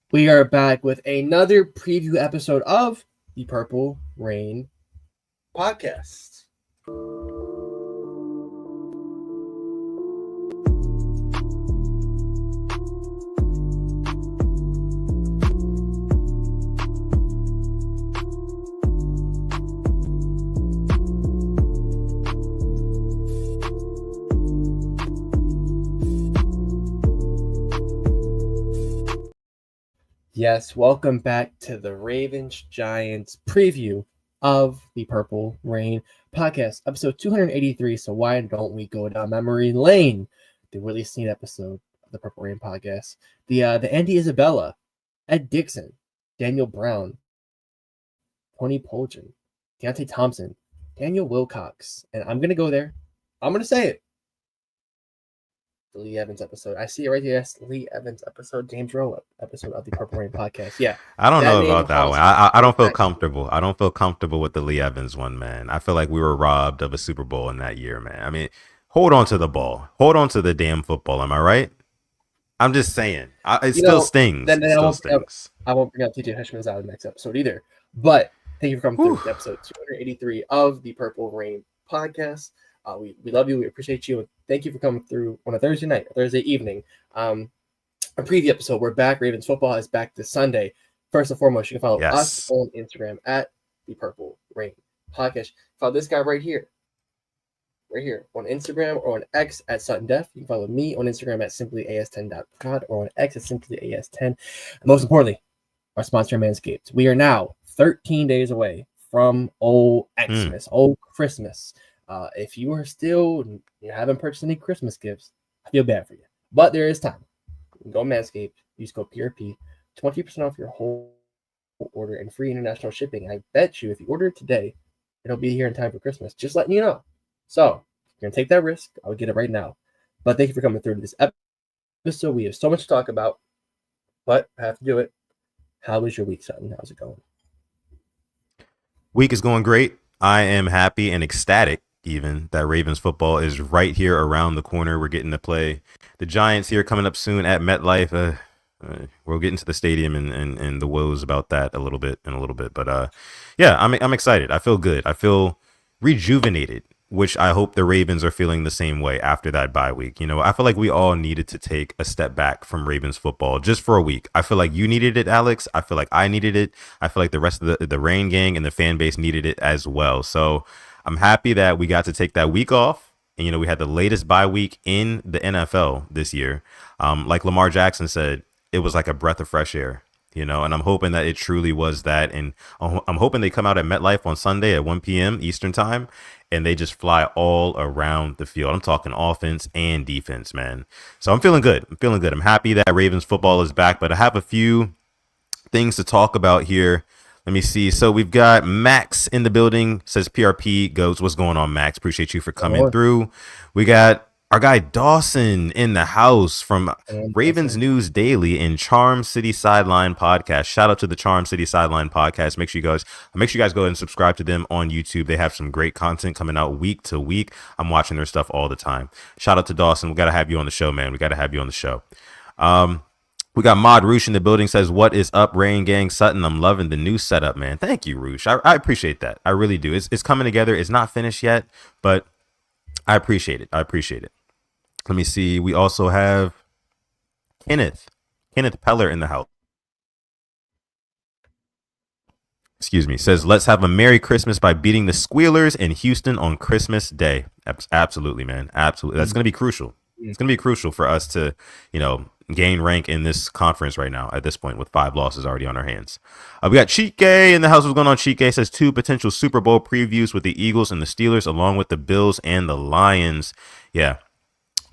We are back with another preview episode of the Purple Rain podcast. Yes, welcome back to the Ravens Giants preview of the Purple Rain podcast, episode 283. So why don't we go down memory lane? The really sneak episode of the Purple Rain podcast. The Andy Isabella, Ed Dixon, Daniel Brown, Tony Poljan, Deontay Thompson, Daniel Wilcox, and I'm gonna go there. I'm gonna say it. The Lee Evans episode. I see it right here. Yes, Lee Evans episode, James Rowe episode of the Purple Rain podcast. Yeah. I don't know about that one. I don't feel comfortable. I don't feel comfortable with the Lee Evans one, man. I feel like we were robbed of a Super Bowl in that year, man. I mean, hold on to the ball. Hold on to the damn football. Am I right? I'm just saying. It still stings. I won't bring up TJ Hishman's out of the next episode either. But thank you for coming through episode 283 of the Purple Rain podcast. We love you. We appreciate you. And thank you for coming through on a Thursday night, Thursday evening. A preview episode. We're back. Ravens football is back this Sunday. First and foremost, you can follow us on Instagram at the Purple Rain podcast. Follow this guy right here on Instagram or on X at Sutton Def. You can follow me on Instagram at simplyas10.pod or on X at simplyas10. And most importantly, our sponsor, Manscaped. We are now 13 days away from old Xmas, old Christmas. If you are still, you haven't purchased any Christmas gifts, I feel bad for you. But there is time. You can go Manscaped, use code PRP, 20% off your whole order and free international shipping. I bet you if you order it today, it'll be here in time for Christmas. Just letting you know. So, you're going to take that risk. I would get it right now. But thank you for coming through to this episode. We have so much to talk about, but I have to do it. How was your week, Sutton? How's it going? Week is going great. I am happy and ecstatic even that Ravens football is right here around the corner. We're getting to play the Giants here coming up soon at MetLife. We'll get into the stadium and the woes about that a little bit. But yeah, I'm excited. I feel good. I feel rejuvenated, which I hope the Ravens are feeling the same way after that bye week. You know, I feel like we all needed to take a step back from Ravens football just for a week. I feel like you needed it, Alex. I feel like I needed it. I feel like the rest of the Rain gang and the fan base needed it as well. So I'm happy that we got to take that week off. And, you know, we had the latest bye week in the NFL this year. Like Lamar Jackson said, it was like a breath of fresh air, you know, and I'm hoping that it truly was that. And I'm hoping they come out at MetLife on Sunday at 1 p.m. Eastern time and they just fly all around the field. I'm talking offense and defense, man. So I'm feeling good. I'm happy that Ravens football is back, but I have a few things to talk about here. Let me see. So we've got Max in the building, says PRP goes. What's going on, Max? Appreciate you for coming through. We got our guy Dawson in the house from Ravens News Daily and Charm City Sideline Podcast. Shout out to the Charm City Sideline Podcast. Make sure you guys go ahead and subscribe to them on YouTube. They have some great content coming out week to week. I'm watching their stuff all the time. Shout out to Dawson. We got to have you on the show, man. We got to have you on the show. We got Mod Roosh in the building, says, what is up, Rain Gang Sutton? I'm loving the new setup, man. Thank you, Roosh. I appreciate that. I really do. It's coming together. It's not finished yet, but I appreciate it. Let me see. We also have Kenneth Peller in the house. Excuse me. Says, let's have a Merry Christmas by beating the Squealers in Houston on Christmas Day. Absolutely, man. Absolutely. That's going to be crucial. It's going to be crucial for us to, you know, gain rank in this conference right now at this point with 5 losses already on our hands. We got Cheat Gay in the house. What's going on? Cheat Gay says 2 potential Super Bowl previews with the Eagles and the Steelers along with the Bills and the Lions. Yeah,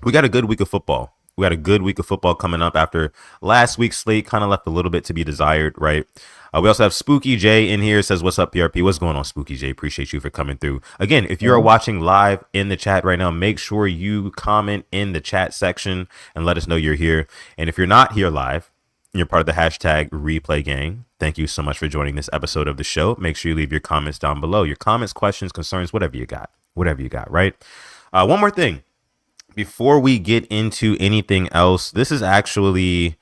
we got a good week of football. Coming up after last week's slate kind of left a little bit to be desired, right? We also have Spooky J in here. Says, what's up, PRP? What's going on, Spooky J? Appreciate you for coming through. Again, if you're watching live in the chat right now, make sure you comment in the chat section and let us know you're here. And if you're not here live, you're part of the hashtag replay gang. Thank you so much for joining this episode of the show. Make sure you leave your comments down below. Your comments, questions, concerns, whatever you got, right? One more thing. Before we get into anything else, this is actually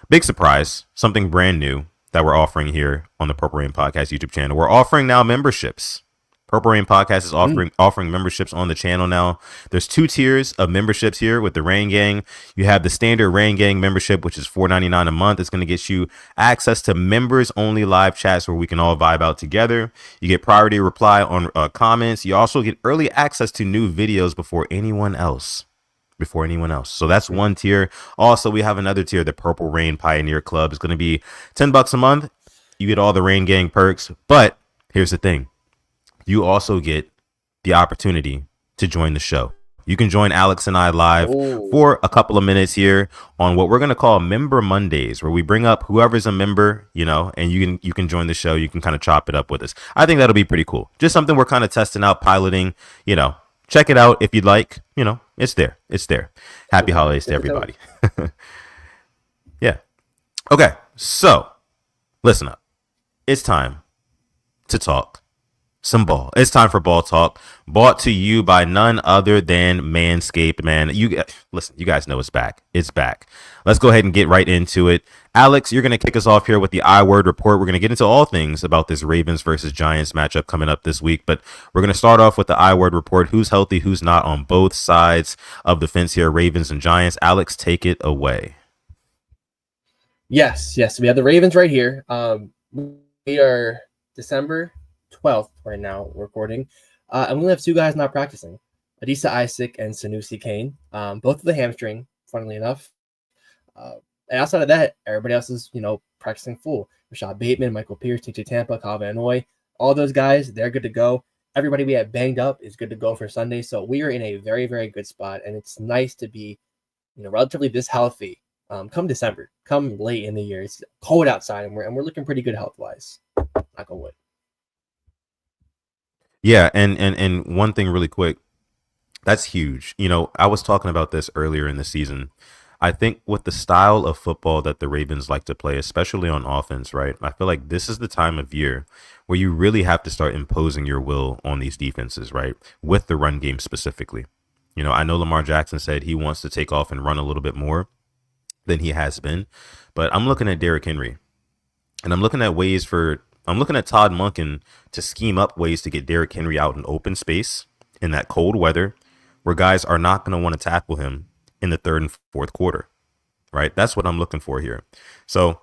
big surprise, something brand new that we're offering here on the Purple Rain Podcast YouTube channel. We're offering now memberships. Purple Rain Podcast is offering memberships on the channel now. There's 2 tiers of memberships here with the Rain Gang. You have the standard Rain Gang membership, which is $4.99 a month. It's going to get you access to members-only live chats where we can all vibe out together. You get priority reply on comments. You also get early access to new videos before anyone else. So that's one tier. Also, we have another tier, the Purple Rain Pioneer Club. It's going to be $10 a month. You get all the Rain Gang perks. But here's the thing. You also get the opportunity to join the show. You can join Alex and I live for a couple of minutes here on what we're going to call Member Mondays, where we bring up whoever's a member, and you can join the show. You can kind of chop it up with us. I think that'll be pretty cool. Just something we're kind of testing out, piloting, check it out if you'd like. It's there. Happy holidays to everybody. Yeah. Okay. So listen up. It's time to talk some ball. It's time for Ball Talk, brought to you by none other than Manscaped. Man, listen, you guys know it's back. It's back. Let's go ahead and get right into it. Alex, you're going to kick us off here with the I-Word report. We're going to get into all things about this Ravens versus Giants matchup coming up this week, but we're going to start off with the I-Word report. Who's healthy, who's not on both sides of the fence here, Ravens and Giants. Alex, take it away. Yes. We have the Ravens right here. We are December 12th right now recording, and we only have 2 guys not practicing, Adisa Isaac and Sanusi Kane, both of the hamstring, funnily enough, and outside of that, everybody else is practicing full. Rashad Bateman, Michael Pierce, TJ Tampa, Kyle Van Noy, all those guys, they're good to go. Everybody we had banged up is good to go for Sunday, so we are in a very, very good spot, and it's nice to be relatively this healthy come December, come late in the year. It's cold outside, and we're looking pretty good health wise, knock on wood. Yeah, and one thing really quick, that's huge. I was talking about this earlier in the season. I think with the style of football that the Ravens like to play, especially on offense, right? I feel like this is the time of year where you really have to start imposing your will on these defenses, right? With the run game specifically. I know Lamar Jackson said he wants to take off and run a little bit more than he has been, but I'm looking at Derrick Henry, and I'm looking at Todd Monken to scheme up ways to get Derrick Henry out in open space in that cold weather where guys are not going to want to tackle him in the 3rd and 4th quarter, right? That's what I'm looking for here. So,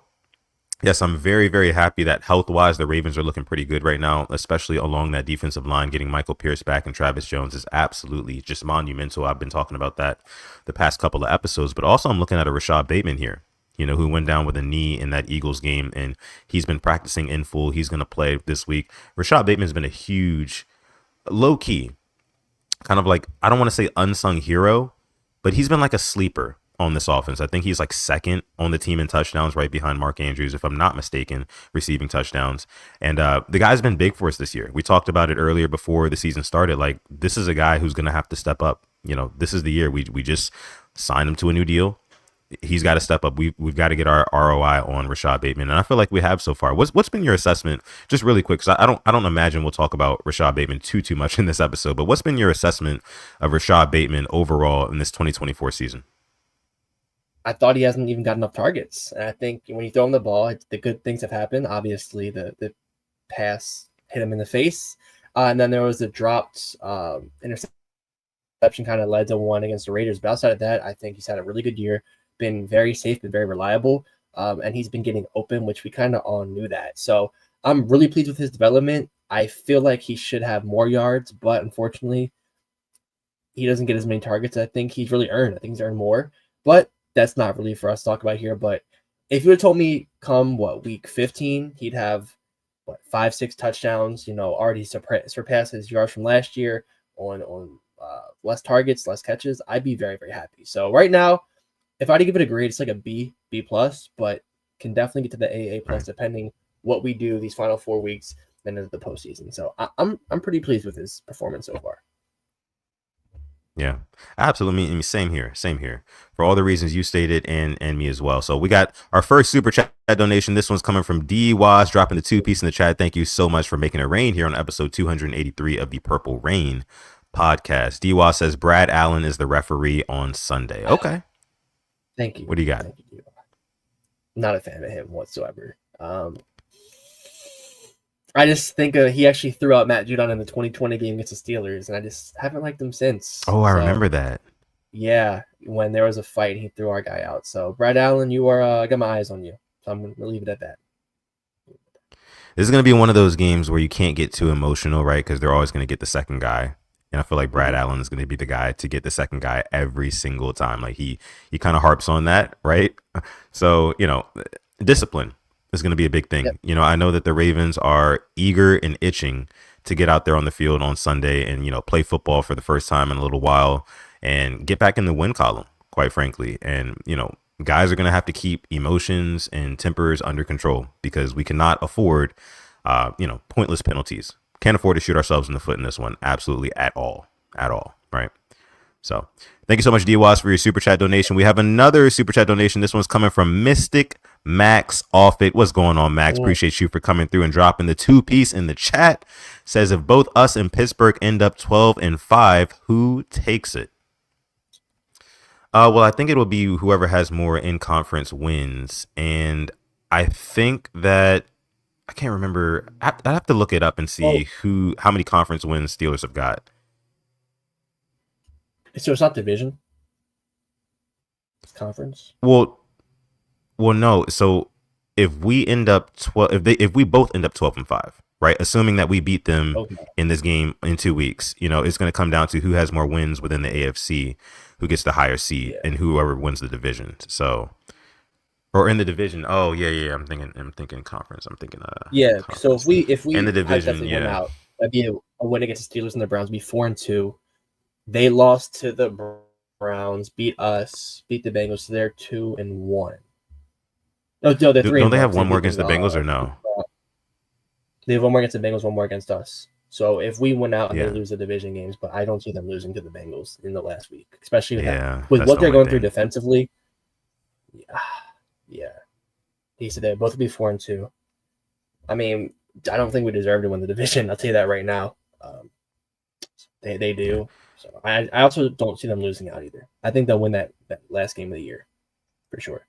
yes, I'm very, very happy that health-wise the Ravens are looking pretty good right now, especially along that defensive line. Getting Michael Pierce back and Travis Jones is absolutely just monumental. I've been talking about that the past couple of episodes, but also I'm looking at a Rashad Bateman here, who went down with a knee in that Eagles game, and he's been practicing in full. He's going to play this week. Rashad Bateman's been a huge, low-key, kind of like, I don't want to say unsung hero, but he's been like a sleeper on this offense. I think he's like 2nd on the team in touchdowns, right behind Mark Andrews, if I'm not mistaken, receiving touchdowns. And the guy's been big for us this year. We talked about it earlier before the season started. Like, this is a guy who's going to have to step up. This is the year we just signed him to a new deal. He's got to step up. We've got to get our ROI on Rashad Bateman, and I feel like we have so far. What's been your assessment, just really quick? Because I don't imagine we'll talk about Rashad Bateman too much in this episode. But what's been your assessment of Rashad Bateman overall in this 2024 season? I thought he hasn't even got enough targets, and I think when you throw him the ball, the good things have happened. Obviously, the pass hit him in the face, and then there was the dropped interception, kind of led to one against the Raiders. But outside of that, I think he's had a really good year. Been very safe, been very reliable, and he's been getting open, which we kind of all knew that. So I'm really pleased with his development. I feel like he should have more yards, but unfortunately, he doesn't get as many targets I think he's really earned. I think he's earned more, but that's not really for us to talk about here. But if you would have told me come week 15, he'd have 5-6 touchdowns, already surpass his yards from last year on less targets, less catches, I'd be very, very happy. So right now, if I had to give it a grade, it's like a B+, but can definitely get to the AA+ depending what we do these final 4 weeks and into the postseason. So I'm pretty pleased with his performance so far. Yeah, absolutely. I mean, same here. For all the reasons you stated and me as well. So we got our first super chat donation. This one's coming from D Was, dropping the 2-piece in the chat. Thank you so much for making it rain here on episode 283 of the Purple Rain podcast. D Was says Brad Allen is the referee on Sunday. Okay. Thank you. What do you got? Thank you. Not a fan of him whatsoever. I just think he actually threw out Matt Judon in the 2020 game against the Steelers, and I just haven't liked him since. Oh, I So, remember that. yeah, when there was a fight, he threw our guy out. So, Brad Allen, you are I got my eyes on you. So I'm going to leave it at that. This is going to be one of those games where you can't get too emotional, right? Because they're always going to get the second guy. And I feel like Brad Allen is going to be the guy to get the second guy every single time. Like he kind of harps on that, right? So, discipline is going to be a big thing. Yep. I know that the Ravens are eager and itching to get out there on the field on Sunday and, play football for the first time in a little while and get back in the win column, quite frankly. And, guys are going to have to keep emotions and tempers under control because we cannot afford, pointless penalties. Can't afford to shoot ourselves in the foot in this one. Absolutely at all. Right. So thank you so much, DWAS, for your super chat donation. We have another super chat donation. This one's coming from Mystic Max Offit. What's going on, Max? Cool. Appreciate you for coming through and dropping the 2-piece in the chat. Says if both us and Pittsburgh end up 12-5, who takes it? Well, I think it'll be whoever has more in-conference wins. And I think that I can't remember. I have to look it up and see how many conference wins Steelers have got. So it's not division. It's conference. Well, no. So if we end up 12, if we both end up 12-5, right? Assuming that we beat them in this game in 2 weeks, it's going to come down to who has more wins within the AFC, who gets the higher seed, and whoever wins the division. So, or in the division. Oh yeah. I'm thinking conference. I'm thinking Conference. So if we in the division, went out, that'd be a win against the Steelers and the Browns. Be 4-2. They lost to the Browns, beat us, beat the Bengals. So they're 2-1. No, they're 3. Don't they have one more against the Bengals or no? They have one more against the Bengals, one more against us. So if we went out and they lose the division games, but I don't see them losing to the Bengals in the last week, especially with what they're going through defensively. Yeah. He said they both will be 4-2. I mean, I don't think we deserve to win the division. I'll tell you that right now. They do. So I also don't see them losing out either. I think they'll win that last game of the year for sure.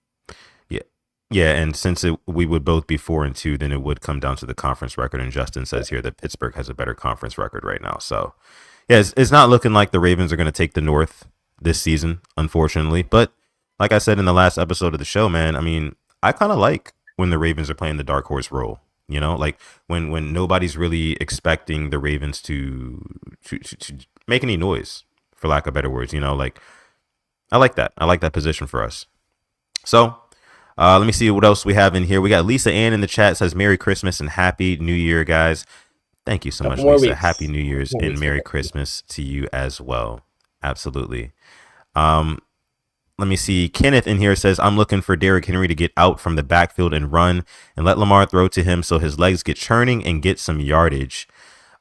Yeah, and since we would both be 4-2, then it would come down to the conference record. And Justin says here that Pittsburgh has a better conference record right now. So, yeah, it's not looking like the Ravens are going to take the North this season, unfortunately. But like I said in the last episode of the show, man, I mean, I kind of like when the Ravens are playing the dark horse role. Like when nobody's really expecting the Ravens to make any noise, for lack of better words. Like I like that. I like that position for us. So. Let me see what else we have in here. We got Lisa Ann in the chat, says Merry Christmas and Happy New Year, guys. Thank you so much, Lisa. Weeks. Happy New Year's and Merry Christmas to you as well. Absolutely. Let me see. Kenneth in here says, I'm looking for Derrick Henry to get out from the backfield and run and let Lamar throw to him so his legs get churning and get some yardage.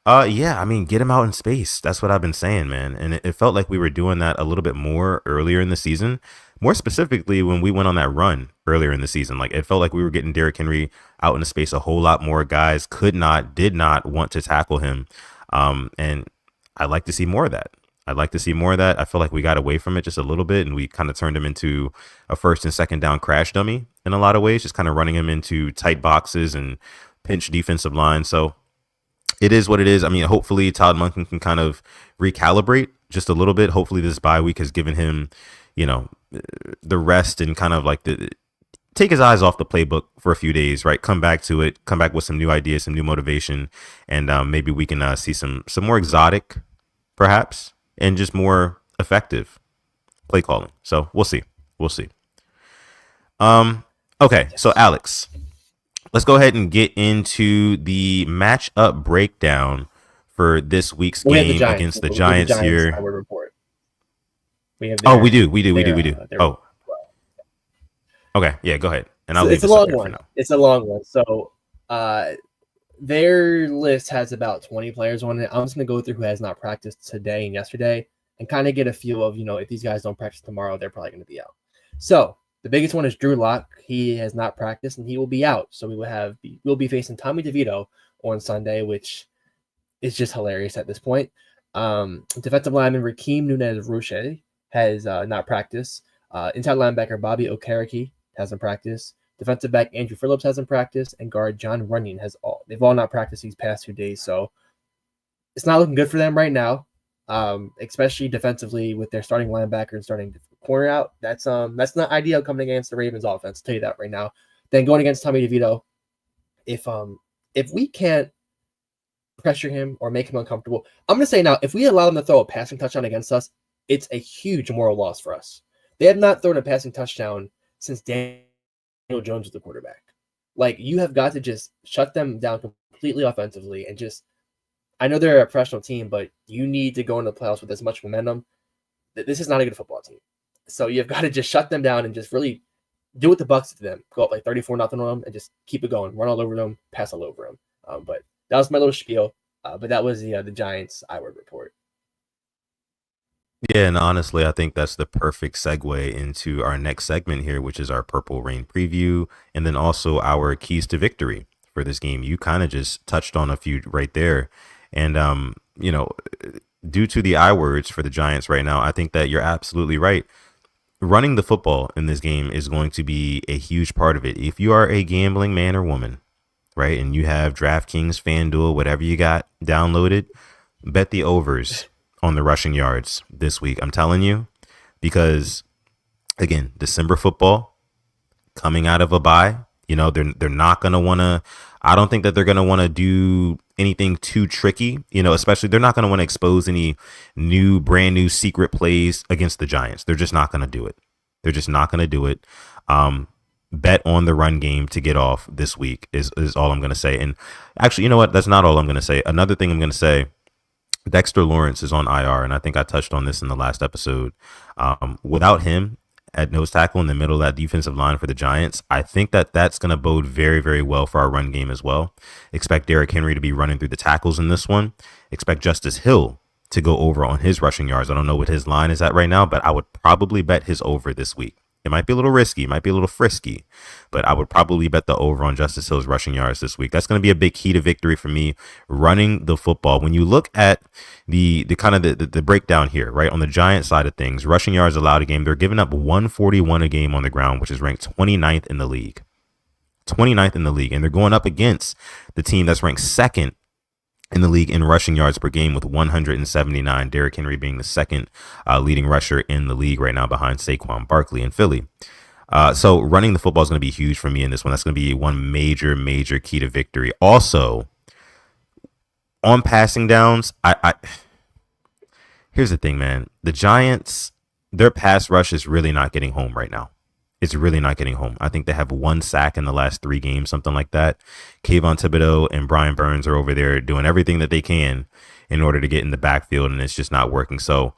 Yeah, I mean, get him out in space. That's what I've been saying, man. And it felt like we were doing that a little bit more earlier in the season. More specifically, when we went on that run earlier in the season, like it felt like we were getting Derrick Henry out into space a whole lot more. Guys did not want to tackle him. And I'd like to see more of that. I feel like we got away from it just a little bit and we kind of turned him into a first and second down crash dummy in a lot of ways, just kind of running him into tight boxes and pinch defensive line. So it is what it is. I mean, hopefully Todd Monken can kind of recalibrate just a little bit. Hopefully this bye week has given him, the rest and kind of like take his eyes off the playbook for a few days, right? Come back to it, come back with some new ideas, some new motivation, and maybe we can see some more exotic, perhaps, and just more effective play calling. So we'll see. Okay, so Alex, let's go ahead and get into the matchup breakdown for this week's game against the Giants here. We do. Oh, okay. Yeah, go ahead. And I'll leave it's a long one. It's a long one. So, their list has about 20 players on it. I'm just gonna go through who has not practiced today and yesterday, and kind of get a feel of if these guys don't practice tomorrow, they're probably gonna be out. So the biggest one is Drew Lock. He has not practiced and he will be out. So we'll be facing Tommy DeVito on Sunday, which is just hilarious at this point. Defensive lineman Rakeem Nunez-Roche has not practiced. Inside linebacker Bobby Okereke hasn't practiced. Defensive back Andrew Phillips hasn't practiced, and guard John Runyon they've all not practiced these past 2 days. So it's not looking good for them right now, especially defensively with their starting linebacker and starting corner out. That's not ideal coming against the Ravens offense. I'll tell you that right now. Then going against Tommy DeVito, if we can't pressure him or make him uncomfortable, I'm going to say now, if we allow them to throw a passing touchdown against us, it's a huge moral loss for us. They have not thrown a passing touchdown since Daniel Jones was the quarterback. Like, you have got to just shut them down completely offensively and just, I know they're a professional team, but you need to go into the playoffs with as much momentum. This is not a good football team. So you've got to just shut them down and just really do what the Bucs did to them. Go up like 34-0 on them and just keep it going. Run all over them, pass all over them. But that was my little spiel. But that was the Giants I-word report. Yeah, and honestly, I think that's the perfect segue into our next segment here, which is our Purple Rain preview, and then also our keys to victory for this game. You kind of just touched on a few right there. And, due to the I words for the Giants right now, I think that you're absolutely right. Running the football in this game is going to be a huge part of it. If you are a gambling man or woman, right, and you have DraftKings, FanDuel, whatever you got downloaded, bet the overs on the rushing yards this week. I'm telling you, because again, December football coming out of a bye, they're not going to want to, I don't think that they're going to want to do anything too tricky, especially they're not going to want to expose any brand new secret plays against the Giants. They're just not going to do it. They're just not going to do it. Bet on the run game to get off this week is all I'm going to say. And actually, you know what? That's not all I'm going to say. Another thing I'm going to say, Dexter Lawrence is on IR, and I think I touched on this in the last episode. Without him at nose tackle in the middle of that defensive line for the Giants, I think that that's going to bode very, very well for our run game as well. Expect Derrick Henry to be running through the tackles in this one. Expect Justice Hill to go over on his rushing yards. I don't know what his line is at right now, but I would probably bet his over this week. It might be a little risky, might be a little frisky, but I would probably bet the over on Justice Hill's rushing yards this week. That's going to be a big key to victory for me, running the football. When you look at the kind of the breakdown here, right, on the Giant side of things, rushing yards allowed a game, they're giving up 141 a game on the ground, which is ranked 29th in the league. 29th in the league, and they're going up against the team that's ranked second in the league in rushing yards per game with 179. Derrick Henry being the second leading rusher in the league right now behind Saquon Barkley in Philly. So running the football is going to be huge for me in this one. That's going to be one major, major key to victory. Also, on passing downs, here's the thing, man. The Giants, their pass rush is really not getting home right now. It's really not getting home. I think they have 1 sack in the last 3 games, something like that. Kayvon Thibodeau and Brian Burns are over there doing everything that they can in order to get in the backfield, and it's just not working. So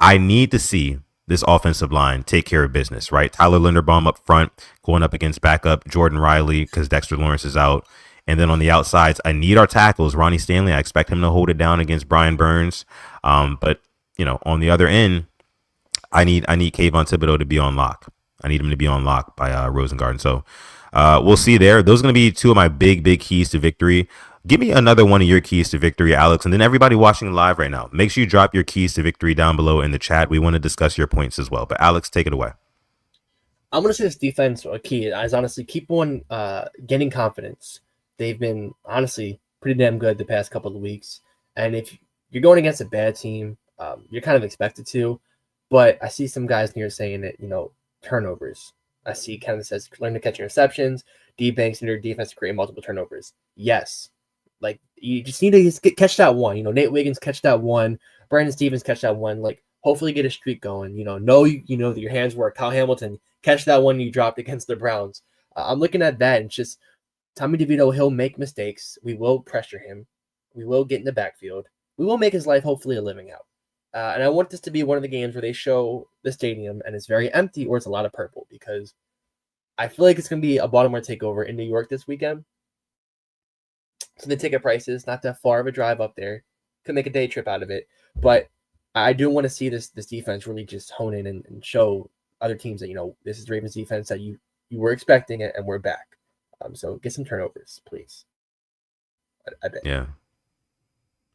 I need to see this offensive line take care of business, right? Tyler Linderbaum up front, going up against backup Jordan Riley because Dexter Lawrence is out. And then on the outsides, I need our tackles. Ronnie Stanley, I expect him to hold it down against Brian Burns. But, on the other end, I need Kayvon Thibodeau to be on lock. I need him to be on lock by Rosengarten. So we'll see there. Those are going to be 2 of my big, big keys to victory. Give me another one of your keys to victory, Alex. And then everybody watching live right now, make sure you drop your keys to victory down below in the chat. We want to discuss your points as well. But Alex, take it away. I'm going to say this defense key is honestly keep on getting confidence. They've been honestly pretty damn good the past couple of weeks. And if you're going against a bad team, you're kind of expected to. But I see some guys here saying that, turnovers. I see kind of says learn to catch interceptions. D Banks and your defense to create multiple turnovers. Yes. Like, you just need to catch that one. Nate Wiggins catch that one. Brandon Stevens catch that one. Like, hopefully get a streak going. Know that your hands work. Kyle Hamilton catch that one you dropped against the Browns. I'm looking at that, and it's just Tommy DeVito, he'll make mistakes. We will pressure him. We will get in the backfield. We will make his life hopefully a living out. And I want this to be one of the games where they show the stadium and it's very empty or it's a lot of purple, because I feel like it's going to be a Baltimore takeover in New York this weekend. So the ticket prices, not that far of a drive up there. Could make a day trip out of it. But I do want to see this defense really just hone in and show other teams that, this is Ravens defense that you were expecting it and we're back. So get some turnovers, please. I bet. Yeah.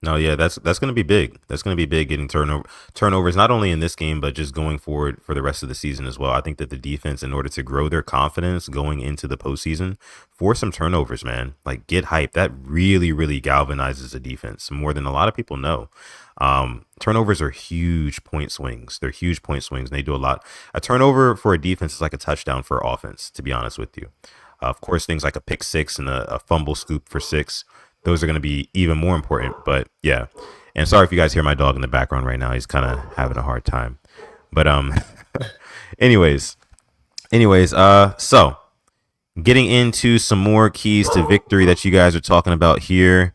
No, yeah, that's going to be big. That's going to be big getting turnovers not only in this game but just going forward for the rest of the season as well. I think that the defense, in order to grow their confidence going into the postseason, force some turnovers, man. Like get hype. That really, really galvanizes the defense more than a lot of people know. Turnovers are huge point swings. They're huge point swings, and they do a lot. A turnover for a defense is like a touchdown for offense. To be honest with you, of course, things like a pick six and a fumble scoop for six, those are going to be even more important. But yeah, and sorry if you guys hear my dog in the background right now. He's kind of having a hard time. But anyways, so getting into some more keys to victory that you guys are talking about here.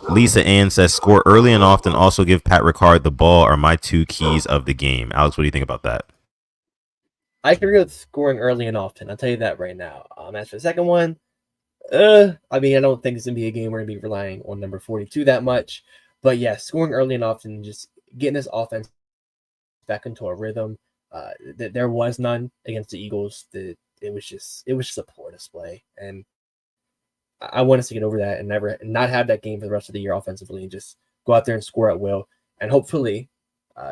Lisa Ann says score early and often. Also give Pat Ricard the ball are my two keys of the game. Alex, what do you think about that? I can agree with scoring early and often. I'll tell you that right now. As for the second one, I mean, I don't think it's gonna be a game we're gonna be relying on number 42 that much. But yeah, scoring early and often, just getting this offense back into a rhythm. There was none against the Eagles. It was just a poor display, and I want us to get over that and never not have that game for the rest of the year offensively, and just go out there and score at will, and hopefully,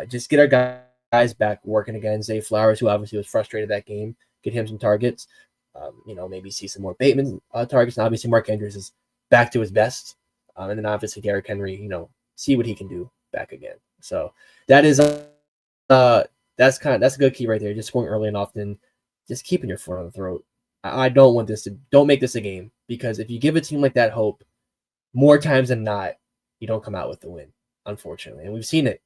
just get our guys back working again. Zay Flowers, who obviously was frustrated that game, get him some targets. Maybe see some more Bateman targets, and obviously Mark Andrews is back to his best, and then obviously Derrick Henry, see what he can do back again. So that is that's a good key right there. Just scoring early and often, just keeping your foot on the throat. I don't make this a game, because if you give a team like that hope, more times than not, you don't come out with the win, unfortunately. And we've seen it.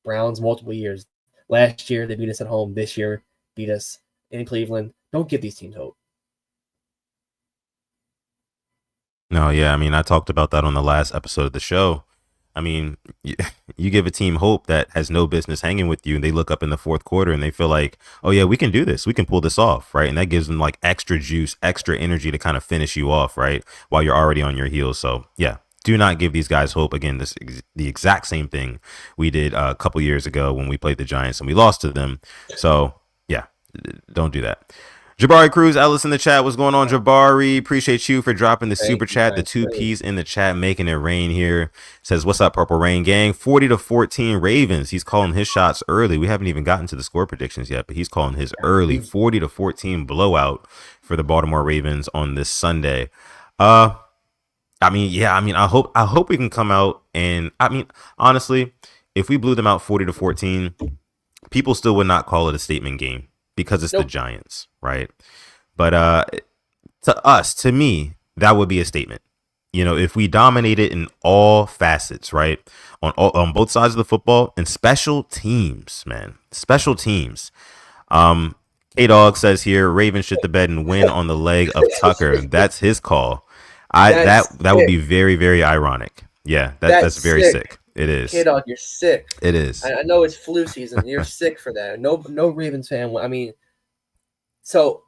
Browns multiple years. Last year they beat us at home. This year beat us in Cleveland. Don't give these teams hope. No, yeah, I mean, I talked about that on the last episode of the show. I mean, you give a team hope that has no business hanging with you, and they look up in the fourth quarter and they feel like, oh, yeah, we can do this. We can pull this off, right? And that gives them like extra juice, extra energy to kind of finish you off, right? While you're already on your heels. So, yeah, do not give these guys hope. Again, the exact same thing we did a couple years ago when we played the Giants and we lost to them. So, yeah, don't do that. Jabari Cruz Ellis in the chat. What's going on, Jabari? Appreciate you for dropping the super chat. The two P's in the chat, making it rain here. Says, what's up, Purple Rain Gang? 40-14 Ravens. He's calling his shots early. We haven't even gotten to the score predictions yet, but he's calling his early 40-14 blowout for the Baltimore Ravens on this Sunday. I hope we can come out, and I mean, honestly, if we blew them out 40-14, people still would not call it a statement game, because it's the Giants, right? But to me, that would be a statement. If we dominated in all facets, right? On both sides of the football, and special teams, man. Special teams. K-Dog says here, Ravens shit the bed and win on the leg of Tucker. That's his call. That would be very, very ironic. Yeah, that's very sick. It is. K-Dog, you're sick. It is. I know it's flu season. You're sick for that. No Ravens fan. I mean, so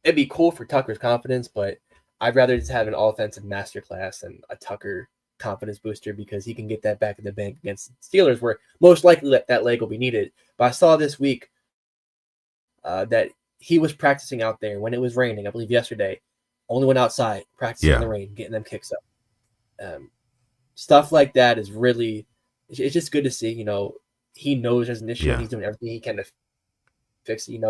it'd be cool for Tucker's confidence, but I'd rather just have an offensive masterclass and a Tucker confidence booster, because he can get that back in the bank against Steelers, where most likely that leg will be needed. But I saw this week that he was practicing out there when it was raining. I believe yesterday, only went outside practicing in the rain, getting them kicks up. Stuff like that is really, it's just good to see. He knows there's an issue, and he's doing everything he can to fix it.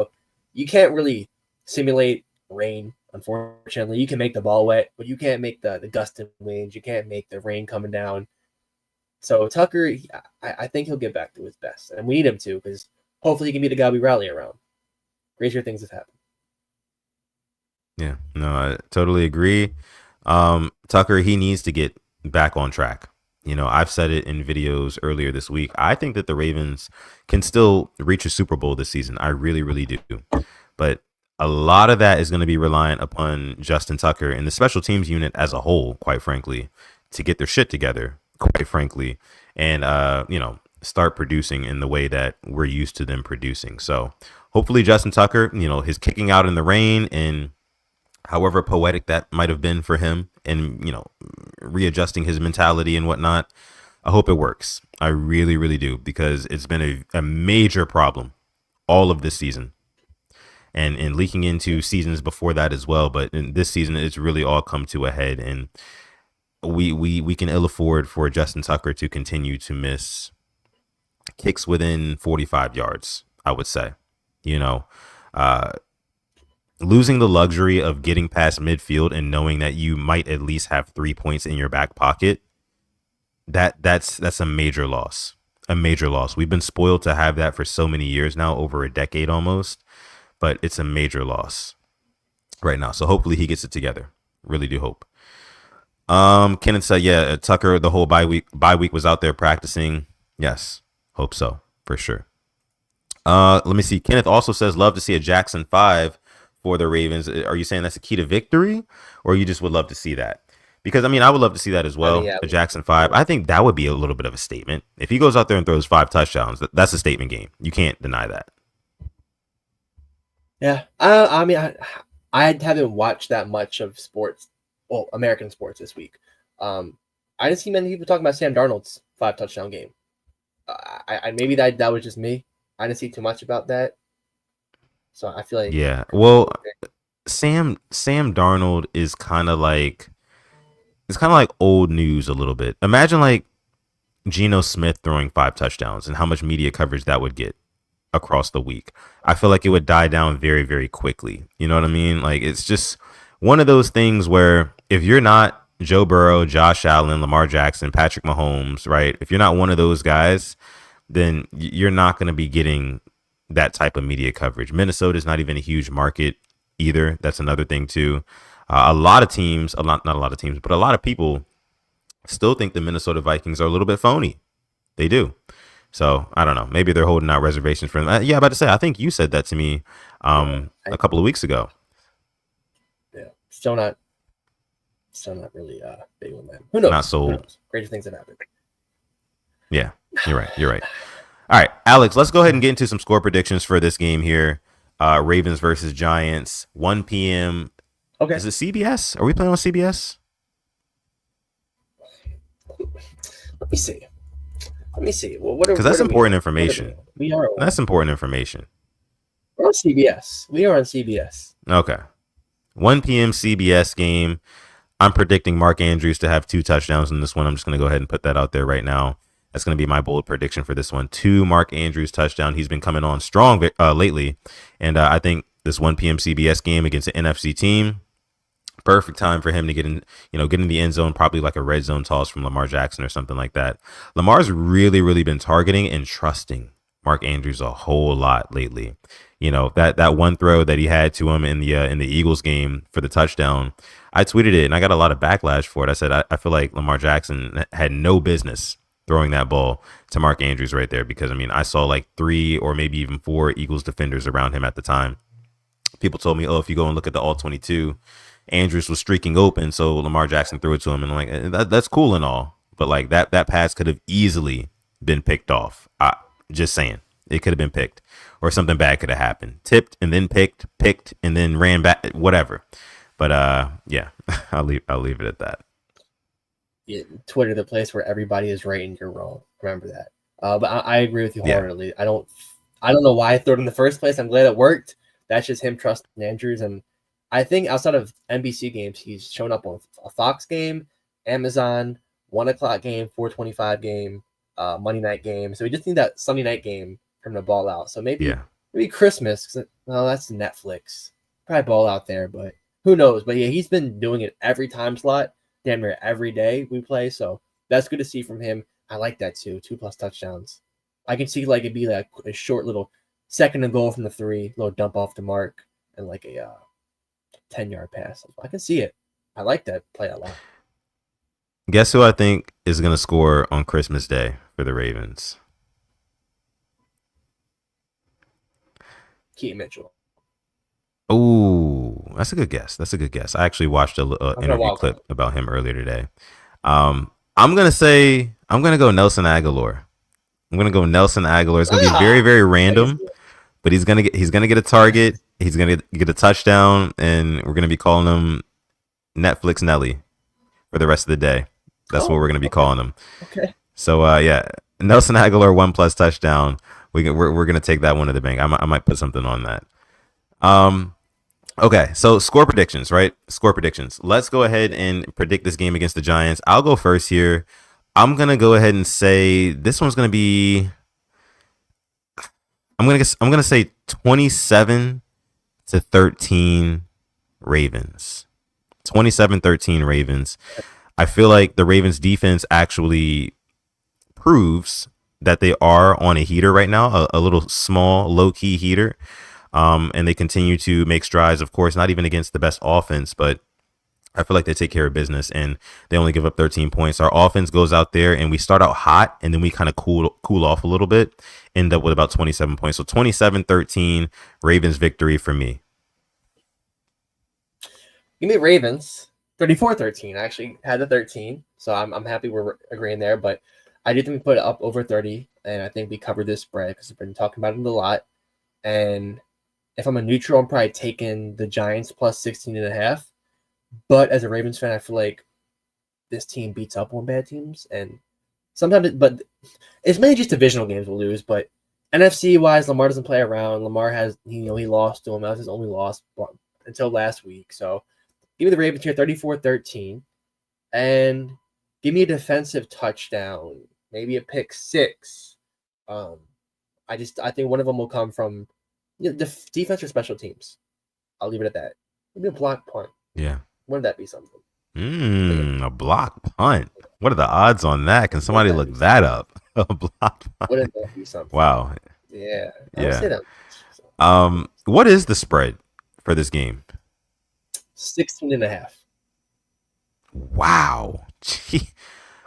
You can't really simulate rain, unfortunately. You can make the ball wet, but you can't make the gust and winds. You can't make the rain coming down. So Tucker, I think he'll get back to his best, and we need him to, because hopefully he can be the guy we rally around. Crazier things have happened. Yeah, no, I totally agree. Tucker, he needs to get back on track. I've said it in videos earlier this week. I think that the Ravens can still reach a Super Bowl this season. I really, really do. But a lot of that is going to be reliant upon Justin Tucker and the special teams unit as a whole, quite frankly, to get their shit together, quite frankly, and, start producing in the way that we're used to them producing. So hopefully Justin Tucker, his kicking out in the rain, and however poetic that might have been for him, and, readjusting his mentality and whatnot, I hope it works. I really, really do, because it's been a major problem all of this season, and leaking into seasons before that as well. But in this season, it's really all come to a head. And we can ill afford for Justin Tucker to continue to miss kicks within 45 yards, I would say. You know, losing the luxury of getting past midfield and knowing that you might at least have 3 points in your back pocket, that's a major loss. A major loss. We've been spoiled to have that for so many years now, over a decade almost, but it's a major loss right now. So hopefully he gets it together. Really do hope. Kenneth said, yeah, Tucker, the whole bye week was out there practicing. Yes, hope so, for sure. Let me see. Kenneth also says, love to see a Jackson 5 for the Ravens. Are you saying that's a key to victory, or you just would love to see that? Because, I mean, I would love to see that as well, a Jackson 5. I think that would be a little bit of a statement. If he goes out there and throws 5 touchdowns, that's a statement game. You can't deny that. Yeah. I mean, I haven't watched that much of sports, well, American sports this week. I didn't see many people talking about Sam Darnold's 5 touchdown game. Maybe that was just me. I didn't see too much about that. So I feel like, yeah. Well, Sam Darnold is kind of like, it's kind of like old news a little bit. Imagine like Geno Smith throwing 5 touchdowns and how much media coverage that would get across the week. I feel like it would die down very, very quickly. You know what I mean? Like, it's just one of those things where if you're not Joe Burrow, Josh Allen, Lamar Jackson, Patrick Mahomes, right? If you're not one of those guys, then you're not going to be getting that type of media coverage. Minnesota is not even a huge market either. That's another thing too. A lot of teams, not a lot of teams, but a lot of people still think the Minnesota Vikings are a little bit phony. They do. So I don't know. Maybe they're holding out reservations for them. Yeah, about to say, I think you said that to me a couple of weeks ago. Yeah, still not really big on them. Who knows? Not sold. Who knows? Greater things have happened. Yeah, you're right. All right, Alex, let's go ahead and get into some score predictions for this game here. Ravens versus Giants, 1 p.m. Okay. Is it CBS? Are we playing on CBS? Let me see. Well, because that's important information. We are. That's important information. We're on CBS. We are on CBS. Okay. 1 p.m. CBS game. I'm predicting Mark Andrews to have 2 touchdowns in this one. I'm just going to go ahead and put that out there right now. That's going to be my bold prediction for this one. 2 Mark Andrews touchdown. He's been coming on strong lately. And I think this 1 p.m. CBS game against an NFC team, perfect time for him to get in the end zone, probably like a red zone toss from Lamar Jackson or something like that. Lamar's really, really been targeting and trusting Mark Andrews a whole lot lately. You know, that one throw that he had to him in the Eagles game for the touchdown, I tweeted it and I got a lot of backlash for it. I said, I feel like Lamar Jackson had no business throwing that ball to Mark Andrews right there, because I mean, I saw like 3 or maybe even 4 Eagles defenders around him at the time. People told me, oh, if you go and look at the all-22, Andrews was streaking open, so Lamar Jackson threw it to him, and I'm like, that's cool and all, but like that pass could have easily been picked off. Just saying, it could have been picked, or something bad could have happened. Tipped and then picked and then ran back, whatever. But yeah, I'll leave it at that. Yeah, Twitter, the place where everybody is right and you're wrong. Remember that. But I agree with you wholeheartedly. Yeah. I don't know why I threw it in the first place. I'm glad it worked. That's just him trusting Andrews, and I think outside of NBC games, he's shown up on a Fox game, Amazon, 1:00 game, 4:25 game, Monday night game. So we just need that Sunday night game from the ball out. So maybe Christmas. Well, that's Netflix. Probably ball out there, but who knows? But yeah, he's been doing it every time slot, damn near every day we play. So that's good to see from him. I like that too. 2+ touchdowns. I can see like it'd be like a short little second and goal from the 3, little dump off to Mark, and like a 10-yard pass. I can see it. I like that play a lot. Guess who I think is going to score on Christmas Day for the Ravens? Keaton Mitchell. Oh, that's a good guess. I actually watched an interview clip about him earlier today. I'm going to go Nelson Aguilar. I'm going to go Nelson Aguilar. It's going to be very, very random, but he's going to get a target. He's going to get a touchdown, and we're going to be calling him Netflix Nelly for the rest of the day. That's what we're going to be calling him. Okay. So, yeah, Nelson Aguilar 1+ touchdown. We're going to take that one to the bank. I might put something on that. All Okay, so score predictions, right? Score predictions. Let's go ahead and predict this game against the Giants. I'll go first here. I'm gonna go ahead and say this one's gonna be. I'm gonna say 27-13 Ravens. 27-13 Ravens. I feel like the Ravens defense actually proves that they are on a heater right now, a little small, low key heater. And they continue to make strides, of course, not even against the best offense, but I feel like they take care of business and they only give up 13 points. Our offense goes out there and we start out hot and then we kind of cool off a little bit, end up with about 27 points. So 27-13 Ravens victory for me. Give me Ravens 34-13. I actually had the 13, so I'm happy we're agreeing there. But I did think we put it up over 30, and I think we covered this spread because we've been talking about it a lot. And if I'm a neutral, I'm probably taking the Giants plus 16.5. But as a Ravens fan, I feel like this team beats up on bad teams, and sometimes, but it's mainly just divisional games we'll lose. But NFC wise, Lamar doesn't play around. Lamar has, he lost to him. That was his only loss until last week. So give me the Ravens here, 34-13, and give me a defensive touchdown, maybe a pick six. I think one of them will come from defense or special teams. I'll leave it at that. Maybe a block punt. Yeah. Wouldn't that be something? A block punt. What are the odds on that? Can somebody look that up? A block punt. Wouldn't that be something? Wow. Yeah. Yeah. What is the spread for this game? 16.5. Wow. Gee.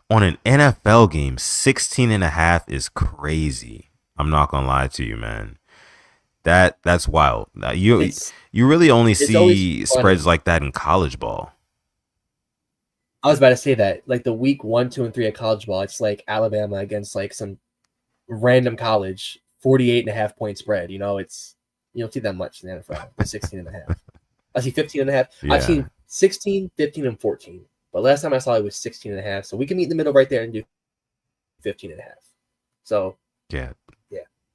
On an NFL game, 16.5 is crazy. I'm not gonna lie to you, man. That's wild. You really only see spreads like that in college ball. I was about to say that, like the week 1, 2, and 3 of college ball, it's like Alabama against like some random college, 48.5 point spread. You don't see that much in the NFL. 16.5. I see 15.5. Yeah. I've seen 16, 15, and 14. But last time I saw it was 16.5. So we can meet in the middle right there and do 15.5. So yeah,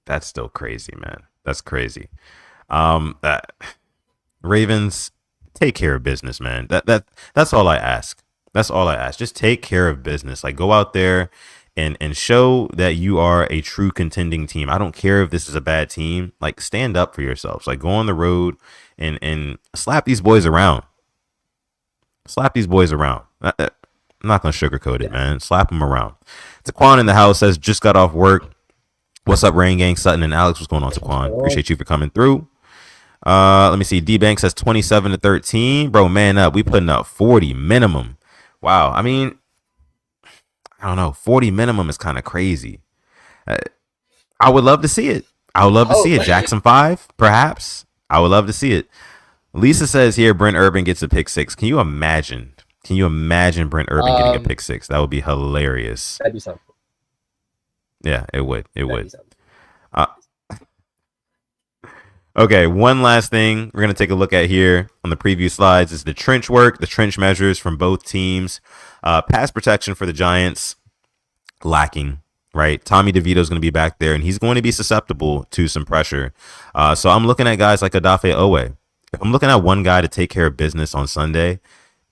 that's still crazy, man. That's crazy. Ravens, take care of business, man. That's all I ask. That's all I ask. Just take care of business. Like, go out there and show that you are a true contending team. I don't care if this is a bad team. Like, stand up for yourselves. Like, go on the road and slap these boys around. Slap these boys around. I'm not going to sugarcoat it, man. Slap them around. Taquan in the house says, just got off work. What's up, Rain Gang? Sutton and Alex. What's going on, Taquan? Appreciate you for coming through. Let me see. D-Bank says 27-13. Bro, man up. We putting up 40 minimum. Wow. I mean, I don't know. 40 minimum is kind of crazy. I would love to see it. I would love to see it. Jackson 5, perhaps. I would love to see it. Lisa says here, Brent Urban gets a pick six. Can you imagine? Brent Urban getting a pick six? That would be hilarious. That'd be something. Yeah, it would. Okay, one last thing we're going to take a look at here on the preview slides is the trench work, the trench measures from both teams. Pass protection for the Giants, lacking, right? Tommy DeVito is going to be back there, and he's going to be susceptible to some pressure. So I'm looking at guys like Odafe Oweh. If I'm looking at one guy to take care of business on Sunday,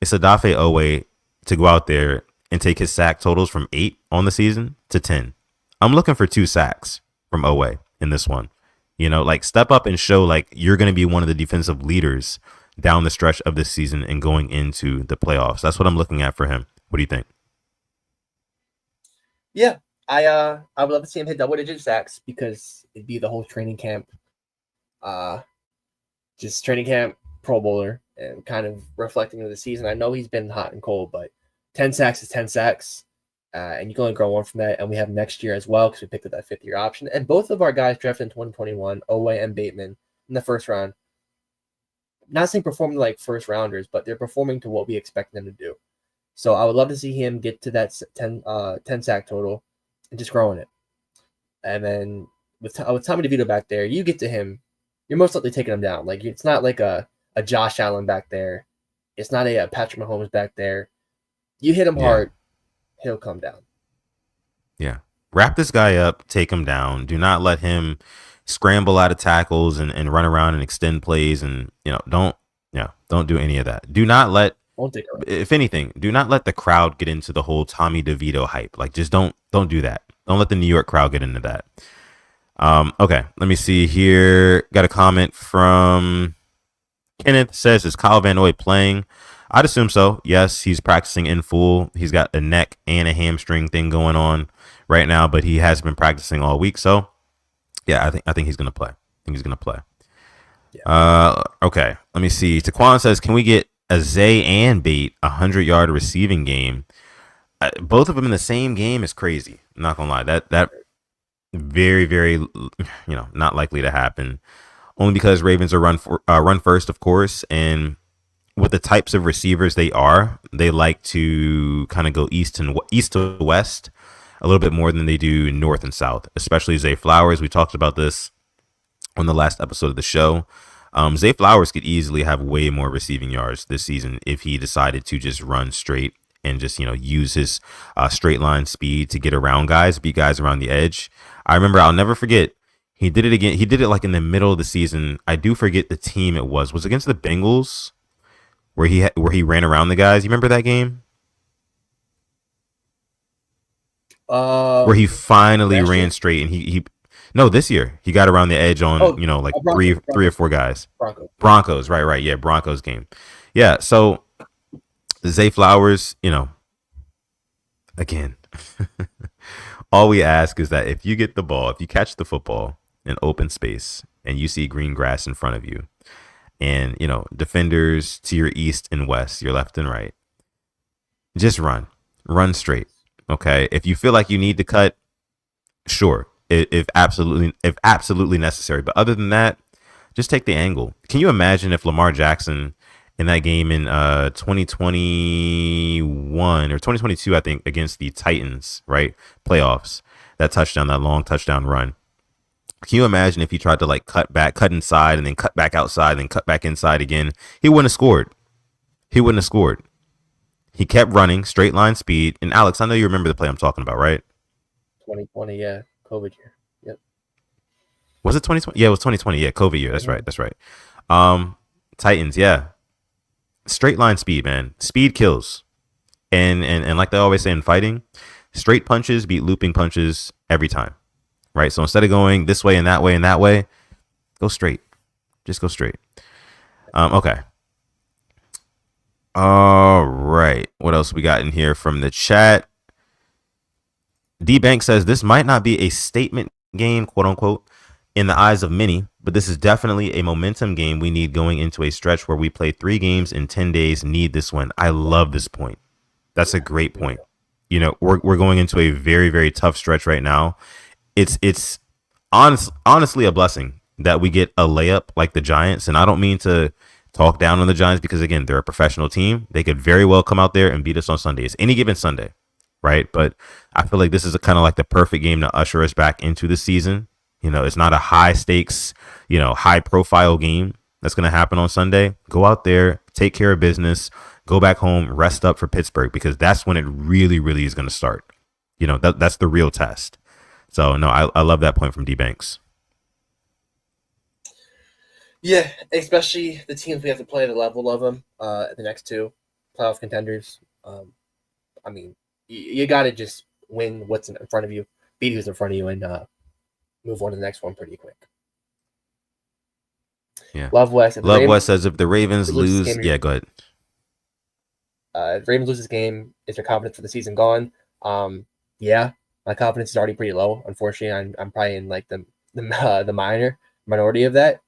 it's Odafe Oweh to go out there and take his sack totals from 8 on the season to 10. I'm looking for 2 sacks from Oweh in this one. Like, step up and show like you're going to be one of the defensive leaders down the stretch of this season and going into the playoffs. That's what I'm looking at for him. What do you think? Yeah, I would love to see him hit double-digit sacks because it'd be the whole training camp, just training camp Pro Bowler and kind of reflecting of the season. I know he's been hot and cold, but 10 sacks is 10 sacks. And you can only grow one from that. And we have next year as well because we picked up that 5th-year option. And both of our guys drafted in 2021, Oweh and Bateman, in the first round. Not saying performing like first rounders, but they're performing to what we expect them to do. So I would love to see him get to that 10 sack total and just growing it. And then with Tommy DeVito back there, you get to him, you're most likely taking him down. Like, it's not like a Josh Allen back there. It's not a Patrick Mahomes back there. You hit him hard, he'll come down. Yeah. Wrap this guy up, take him down. Do not let him scramble out of tackles and run around and extend plays. And, don't Don't do any of that. Do not let, Won't take her. if anything, do not let the crowd get into the whole Tommy DeVito hype. Like, just don't do that. Don't let the New York crowd get into that. Okay, let me see here. Got a comment from Kenneth. Says, is Kyle Van Noy playing? I'd assume so. Yes, he's practicing in full. He's got a neck and a hamstring thing going on right now, but he has been practicing all week. So, yeah, I think he's gonna play. Yeah. Okay. Let me see. Taquan says, can we get a Zay and Bate 100-yard receiving game? Both of them in the same game is crazy. I'm not gonna lie. That very, very, not likely to happen. Only because Ravens are run first, of course, and with the types of receivers they like to kind of go east to west a little bit more than they do north and south, especially Zay Flowers. We talked about this on the last episode of the show. Zay Flowers could easily have way more receiving yards this season if he decided to just run straight and just, use his straight line speed to get around guys, beat guys around the edge. I remember, I'll never forget, he did it again. He did it like in the middle of the season. I do forget the team it was. Was it against the Bengals where he ran around the guys? You remember that game? Where he finally ran straight and he no, this year he got around the edge on three or four guys. Broncos, right, yeah, Broncos game, yeah. So Zay Flowers, again, all we ask is that if you get the ball, if you catch the football in open space and you see green grass in front of you, and defenders to your east and west, your left and right, just run straight. Okay, if you feel like you need to cut, sure, if absolutely necessary. But other than that, just take the angle. Can you imagine if Lamar Jackson in that game in 2021 or 2022, I think, against the Titans, right, playoffs, that long touchdown run? Can you imagine if he tried to cut inside and then cut back outside and then cut back inside again? He wouldn't have scored. He kept running, straight line speed. And Alex, I know you remember the play I'm talking about, right? 2020, yeah, COVID year. Yep. Was it 2020? Yeah, it was 2020. Yeah, COVID year. That's right. Titans, yeah. Straight line speed, man. Speed kills. And like they always say in fighting, straight punches beat looping punches every time. Right? So instead of going this way and that way, go straight. Just go straight. Okay. All right. What else we got in here from the chat? D Bank says this might not be a statement game, quote unquote, in the eyes of many, but this is definitely a momentum game we need going into a stretch where we play 3 games in 10 days. Need this win. I love this point. That's a great point. We're going into a very, very tough stretch right now. It's honestly a blessing that we get a layup like the Giants, and I don't mean to talk down on the Giants because, again, they're a professional team. They could very well come out there and beat us on Sundays, any given Sunday, right? But I feel like this is kind of like the perfect game to usher us back into the season. It's not a high stakes, high profile game that's going to happen on Sunday. Go out there, take care of business, go back home, rest up for Pittsburgh, because that's when it really, really is going to start. That's the real test. So, no, I love that point from D Banks. Yeah, especially the teams we have to play at the level of them, the next 2 playoff contenders. I mean, you got to just win what's in front of you, beat who's in front of you, and move on to the next one pretty quick. Yeah. Love West says if the Ravens lose, yeah, go ahead. If Ravens lose this game, is their confidence for the season gone? Yeah, my confidence is already pretty low. Unfortunately, I'm probably in the minority of that.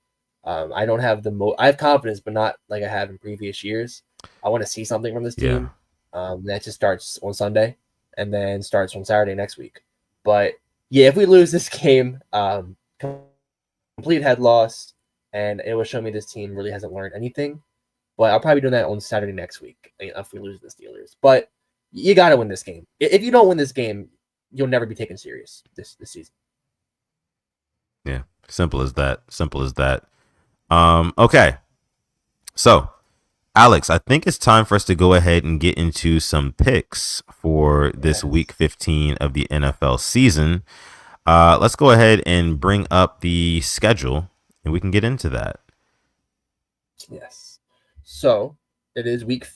I don't have I have confidence, but not like I have in previous years. I want to see something from this team. That just starts on Sunday and then starts on Saturday next week. But yeah, if we lose this game, complete head loss, and it will show me this team really hasn't learned anything. But I'll probably be doing that on Saturday next week if we lose the Steelers. But you got to win this game. If you don't win this game, you'll never be taken serious this season. Yeah, simple as that. Okay. So, Alex, I think it's time for us to go ahead and get into some picks for this week 15 of the NFL season. Let's go ahead and bring up the schedule and we can get into that. Yes. So it is week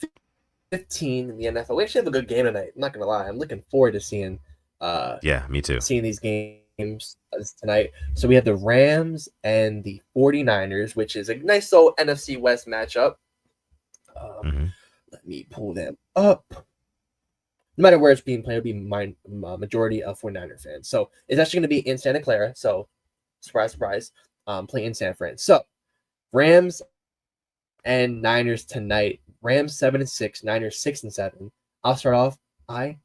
15 in the NFL. We actually have a good game tonight. I'm not gonna lie. I'm looking forward to seeing Yeah, me too. these games tonight. So we have the Rams and the 49ers, which is a nice little NFC West matchup. Hmm. Let me pull them up. No matter where it's being played, it'll be my majority of 49er fans. So it's actually going to be in Santa Clara. So surprise, surprise, playing in San Fran. So Rams and Niners tonight. Rams 7-6, Niners 6-7. I'll start off. I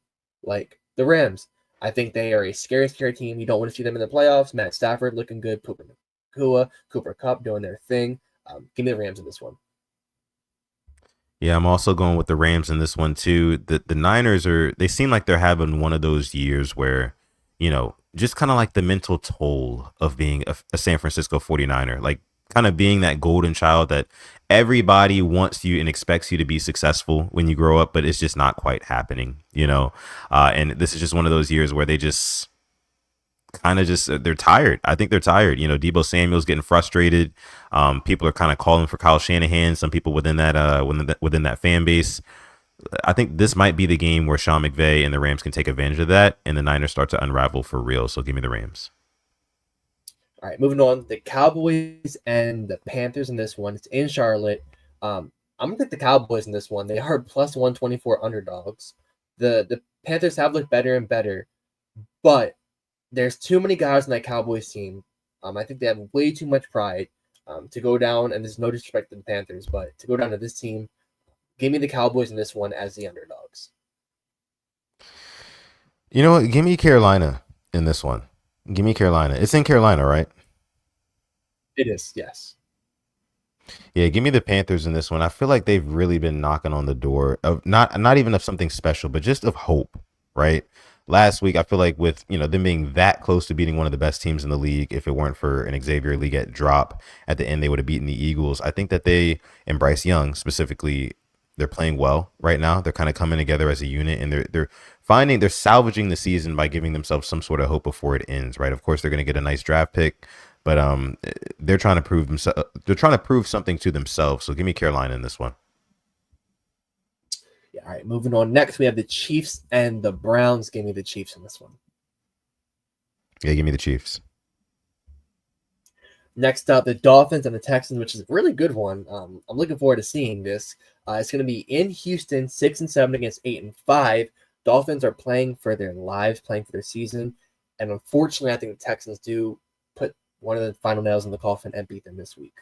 like the Rams. I think they are a scary team. You don't want to see them in the playoffs. Matt Stafford looking good. Puka Nacua, Cooper Kupp doing their thing. Give me the Rams in this one. Yeah, I'm also going with the Rams in this one too. The Niners they seem like they're having one of those years where, just kind of like the mental toll of being a San Francisco 49er, like kind of being that golden child that everybody wants you and expects you to be successful when you grow up, but it's just not quite happening. And this is just one of those years where they just kind of they're tired. I think they're tired. Debo Samuel's getting frustrated. People are kind of calling for Kyle Shanahan. Some people within that fan base. I think this might be the game where Sean McVay and the Rams can take advantage of that, and the Niners start to unravel for real. So give me the Rams. All right, moving on. The Cowboys and the Panthers in this one. It's in Charlotte. I'm gonna pick the Cowboys in this one. They are plus 124 underdogs. The Panthers have looked better and better, but there's too many guys on that Cowboys team. I think they have way too much pride to go down, and there's no disrespect to the Panthers, but to go down to this team, give me the Cowboys in this one as the underdogs. You know what? Give me Carolina in this one. Give me Carolina. It's in Carolina, right? It is, yes. Yeah, give me the Panthers in this one. I feel like they've really been knocking on the door of not even of something special, but just of hope, right? Last week, I feel like with them being that close to beating one of the best teams in the league, if it weren't for an Xavier Leggett drop at the end, they would have beaten the Eagles. I think that they and Bryce Young specifically, they're playing well right now. They're kind of coming together as a unit, and they're salvaging the season by giving themselves some sort of hope before it ends, right? Of course, they're going to get a nice draft pick, but they're trying to prove themselves. They're trying to prove something to themselves. So give me Carolina in this one. Yeah, all right, moving on. Next, we have the Chiefs and the Browns. Give me the Chiefs in this one. Yeah, give me the Chiefs. Next up, the Dolphins and the Texans, which is a really good one. I'm looking forward to seeing this. It's going to be in Houston, 6-7 against 8-5. Dolphins are playing for their lives, playing for their season, and unfortunately, I think the Texans do put one of the final nails in the coffin and beat them this week.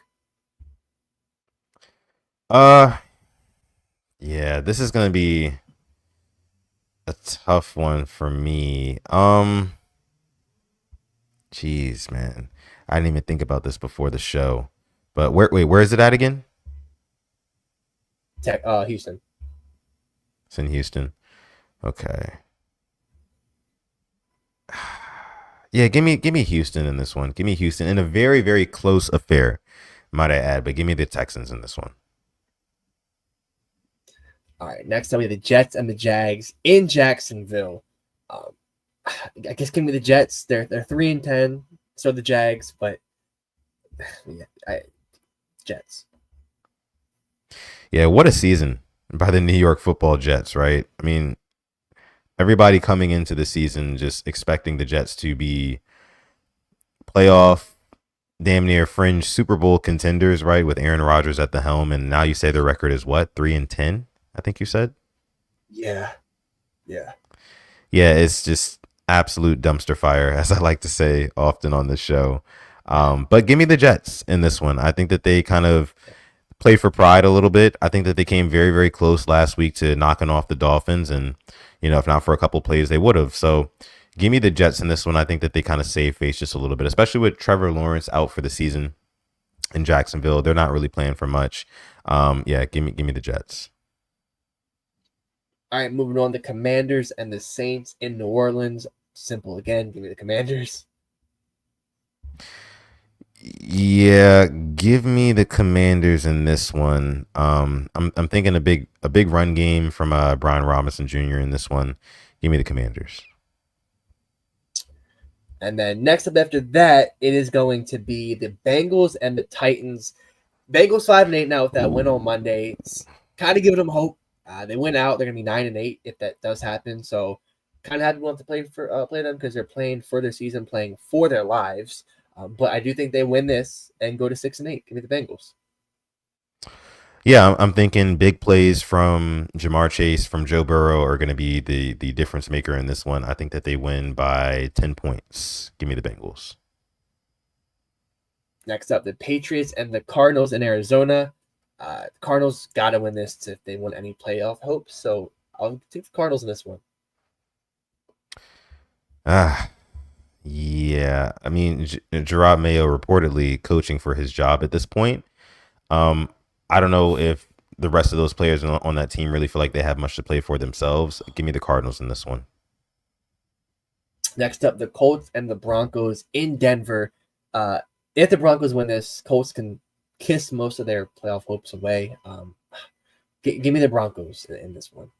Yeah, this is gonna be a tough one for me. Jeez, man, I didn't even think about this before the show. But where is it at again? Houston. It's in Houston. Okay. Yeah, give me Houston in this one. Give me Houston in a very, very close affair, might I add, but give me the Texans in this one. All right, next up we have the Jets and the Jags in Jacksonville. I guess give me the Jets. They're 3-10. So the Jags, but yeah, Jets. Yeah, what a season by the New York Football Jets, right? I mean, everybody coming into the season just expecting the Jets to be playoff, damn near fringe Super Bowl contenders, right? With Aaron Rodgers at the helm, and now you say the record is what, 3-10? I think you said. Yeah. It's just absolute dumpster fire, as I like to say often on this show. But give me the Jets in this one. I think that they kind of play for pride a little bit. I think that they came very, very close last week to knocking off the Dolphins, and if not for a couple plays, they would have. So give me the Jets in this one. I think that they kind of save face just a little bit, especially with Trevor Lawrence out for the season in Jacksonville. They're not really playing for much. Give me the Jets. All right, moving on. The Commanders and the Saints in New Orleans. Simple again. Give me the Commanders. Yeah, give me the Commanders in this one. I'm thinking a big run game from Brian Robinson Jr. in this one. Give me the Commanders. And then next up after that, it is going to be the Bengals and the Titans. Bengals 5-8 now with that win on Monday. It's kind of giving them hope. They win out. They're gonna be 9-8 if that does happen. So kind of happy want to play them because they're playing for their season, playing for their lives. But I do think they win this and go to 6-8. Give me the Bengals. Yeah, I'm thinking big plays from Jamar Chase, from Joe Burrow are going to be the difference maker in this one. I think that they win by 10 points. Give me the Bengals. Next up, the Patriots and the Cardinals in Arizona. Cardinals got to win this if they want any playoff hopes. So I'll take the Cardinals in this one. Yeah. I mean, Gerard Mayo reportedly coaching for his job at this point. I don't know if the rest of those players on that team really feel like they have much to play for themselves. Give me the Cardinals in this one. Next up, the Colts and the Broncos in Denver. If the Broncos win this, Colts can kiss most of their playoff hopes away. Give me the Broncos in this one.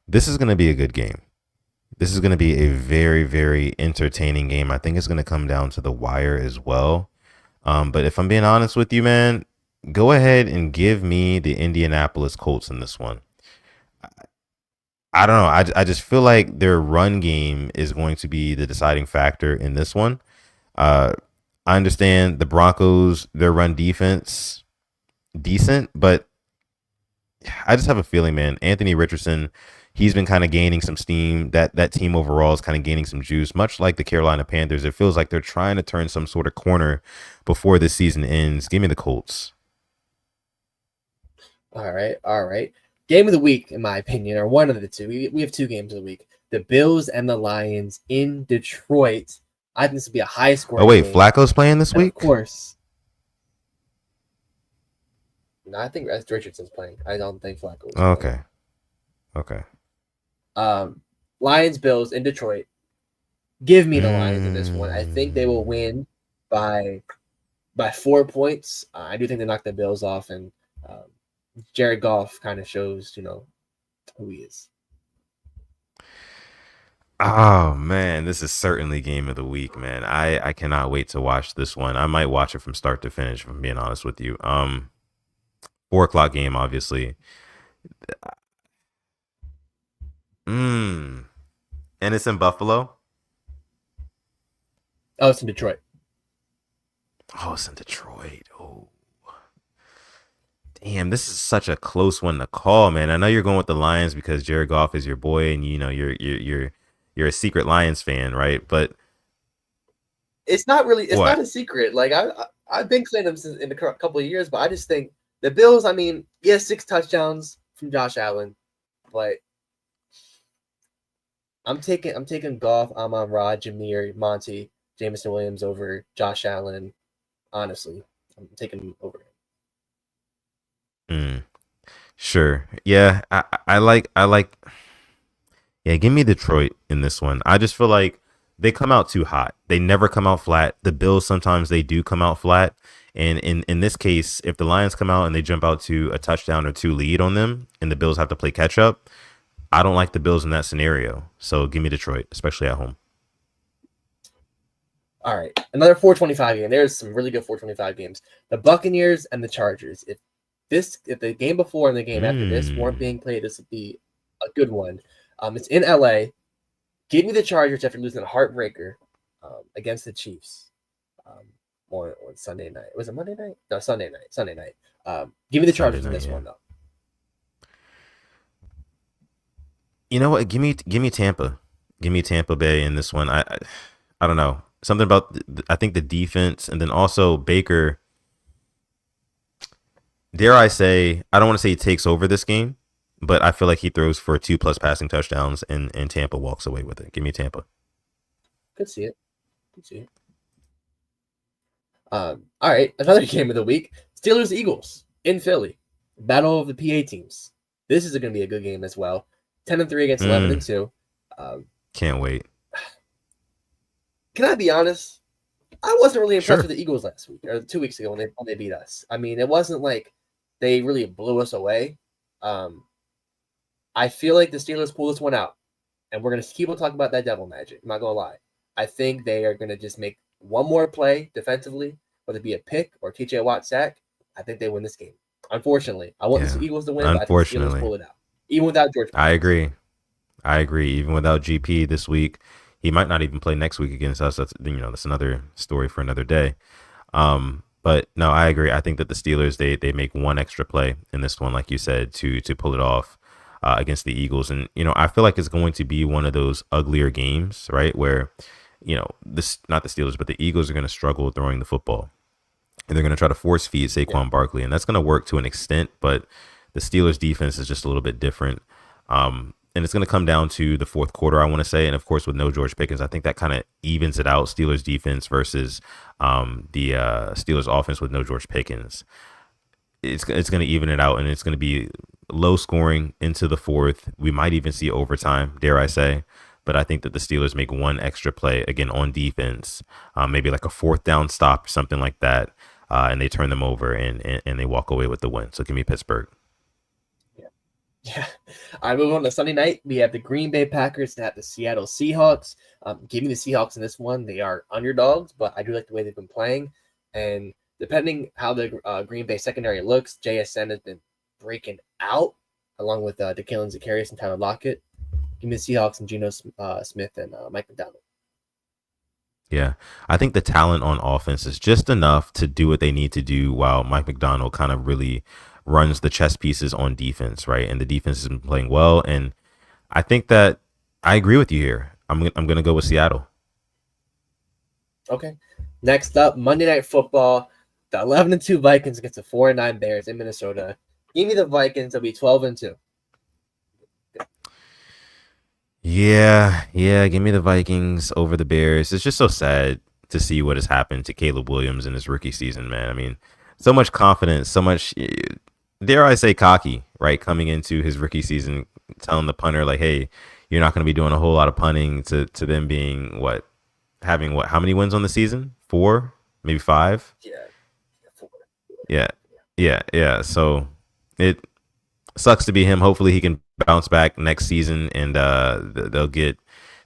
This is going to be a good game. This is going to be a very, very entertaining game. I think it's going to come down to the wire as well. But if I'm being honest with you, man, go ahead and give me the Indianapolis Colts in this one. I don't know. I just feel like their run game is going to be the deciding factor in this one. I understand the Broncos, their run defense, decent, but I just have a feeling, man, Anthony Richardson, he's been kind of gaining some steam. That team overall is kind of gaining some juice, much like the Carolina Panthers. It feels like they're trying to turn some sort of corner before this season ends. Give me the Colts. All right. Game of the week, in my opinion, or one of the two. We have two games of the week. The Bills and the Lions in Detroit. I think this will be a high score. Oh, wait, game. Flacco's playing this week? Of course. No, I think Richardson's playing. I don't think Flacco's playing. Okay. Lions, Bills in Detroit. Give me the Lions in this one. I think they will win by 4 points. I do think they knock the Bills off, and Jared Goff kind of shows, who he is. Oh man, this is certainly game of the week, man. I cannot wait to watch this one. I might watch it from start to finish, if I'm being honest with you. 4:00 game, obviously. And it's in Buffalo. Oh, it's in Detroit. Oh, it's in Detroit. Oh, damn! This is such a close one to call, man. I know you're going with the Lions because Jared Goff is your boy, and you're a secret Lions fan, right? But it's not really. It's not a secret. Like I've been saying them since in a couple of years, but I just think the Bills. I mean, 6 touchdowns from Josh Allen, but I'm taking Goff, Amon-Ra, Jameer, Monty, Jameson Williams over Josh Allen. Honestly, I'm taking him over him. Sure. Yeah, I like. Yeah, give me Detroit in this one. I just feel like they come out too hot. They never come out flat. The Bills, sometimes they do come out flat. And in this case, if the Lions come out and they jump out to a touchdown or 2 lead on them and the Bills have to play catch up, I don't like the Bills in that scenario. So give me Detroit, especially at home. All right. Another 425 game. There's some really good 425 games. The Buccaneers and the Chargers. If the game before and the game after this weren't being played, this would be a good one. It's in LA. Give me the Chargers after losing a heartbreaker against the Chiefs on Sunday night. Was it Monday night? No, Sunday night. Give me the Chargers in this one, though. You know what? Give me Tampa. Give me Tampa Bay in this one. I don't know. Something about, I think, the defense, and then also Baker. Dare I say, I don't want to say he takes over this game, but I feel like he throws for 2+ passing touchdowns, and Tampa walks away with it. Give me Tampa. Could see it. All right, another game of the week: Steelers Eagles in Philly, battle of the PA teams. This is going to be a good game as well. 10-3 against 11-2. Can't wait. Can I be honest? I wasn't really impressed with the Eagles last week or 2 weeks ago when they beat us. I mean, it wasn't like they really blew us away. I feel like the Steelers pull this one out, and we're going to keep on talking about that devil magic. I'm not going to lie. I think they are going to just make one more play defensively, whether it be a pick or TJ Watt sack, I think they win this game. Unfortunately, I want the Eagles to win, but I think the Steelers pull it out, even without George Pickens. I agree. Even without GP this week, he might not even play next week against us. That's another story for another day. But no, I agree. I think that the Steelers they make one extra play in this one, like you said, to pull it off against the Eagles. And I feel like it's going to be one of those uglier games, right? Where this not the Steelers, but the Eagles are going to struggle throwing the football, and they're going to try to force feed Saquon Barkley, and that's going to work to an extent. But the Steelers defense is just a little bit different. And it's going to come down to the fourth quarter, I want to say. And of course, with no George Pickens, I think that kind of evens it out. Steelers defense versus the Steelers offense with no George Pickens. It's going to even it out, and it's going to be low scoring into the fourth. We might even see overtime, dare I say. But I think that the Steelers make one extra play, again, on defense, maybe like a fourth down stop or something like that. And they turn them over and they walk away with the win. So give me Pittsburgh. Yeah. All right, moving on to Sunday night. We have the Green Bay Packers at the Seattle Seahawks. Give me the Seahawks in this one. They are underdogs, but I do like the way they've been playing. And depending how the Green Bay secondary looks, JSN has been breaking out along with DeKalen Zacharias and Tyler Lockett. Give me the Seahawks and Geno Smith and Mike McDonald. Yeah, I think the talent on offense is just enough to do what they need to do while Mike McDonald kind of really runs the chess pieces on defense, right? And the defense has been playing well. And I think that I agree with you here. I'm going to go with Seattle. Okay. Next up, Monday Night Football. The 11-2 Vikings against the 4-9 Bears in Minnesota. Give me the Vikings. They'll be 12-2. Yeah. Give me the Vikings over the Bears. It's just so sad to see what has happened to Caleb Williams in his rookie season, man. I mean, so much confidence, so much, dare I say, cocky, right? Coming into his rookie season, telling the punter, like, hey, you're not going to be doing a whole lot of punting, to them being having how many wins on the season? 4, maybe 5? Yeah. 4. Yeah. So it sucks to be him. Hopefully he can bounce back next season and they'll get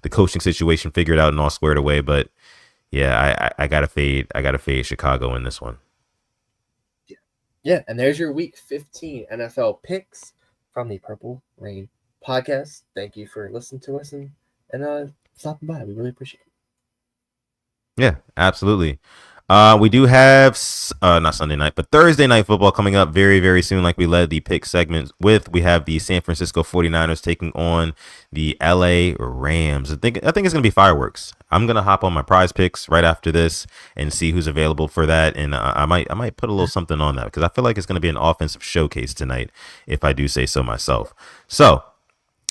the coaching situation figured out and all squared away. But yeah, I gotta fade Chicago in this one. Yeah, and there's your Week 15 NFL picks from the Purple Rain podcast. Thank you for listening to us and stopping by. We really appreciate it. Yeah, absolutely. We do have not Sunday night, but Thursday night football coming up very, very soon. Like we led the pick segment with, we have the San Francisco 49ers taking on the LA Rams. I think it's going to be fireworks. I'm going to hop on my prize picks right after this and see who's available for that. And I might put a little something on that because I feel like it's going to be an offensive showcase tonight, if I do say so myself. So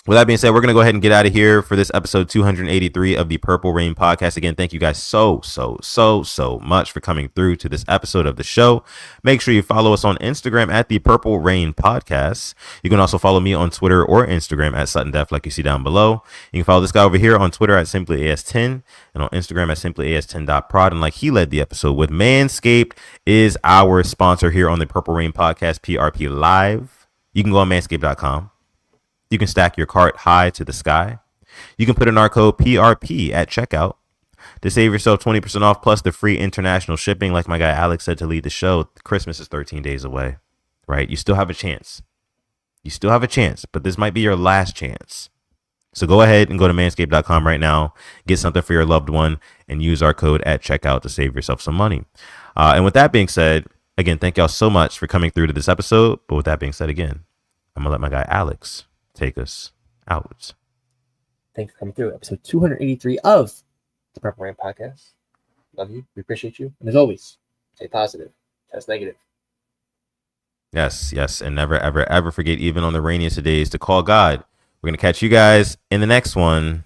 with that being said, we're going to go ahead and get out of here for this episode 283 of the Purple Rain podcast. Again, thank you guys so much for coming through to this episode of the show. Make sure you follow us on Instagram at the Purple Rain podcast. You can also follow me on Twitter or Instagram at Sutton Def, like you see down below. You can follow this guy over here on Twitter at SimplyAS10 and on Instagram at SimplyAS10.prod. And like he led the episode with, Manscaped is our sponsor here on the Purple Rain podcast, PRP Live. You can go on manscaped.com. You can stack your cart high to the sky. You can put in our code PRP at checkout to save yourself 20% off plus the free international shipping. Like my guy Alex said to lead the show, Christmas is 13 days away, right? You still have a chance. But this might be your last chance. So go ahead and go to manscaped.com right now, get something for your loved one, and use our code at checkout to save yourself some money. And with that being said, again, thank y'all so much for coming through to this episode. But with that being said, again, I'm going to let my guy Alex take us out. Thanks for coming through episode 283 of the Purple Rain podcast. Love you. We appreciate you. And as always, stay positive. Test negative. Yes. And never, ever, ever forget, even on the rainiest of days, to call God. We're going to catch you guys in the next one.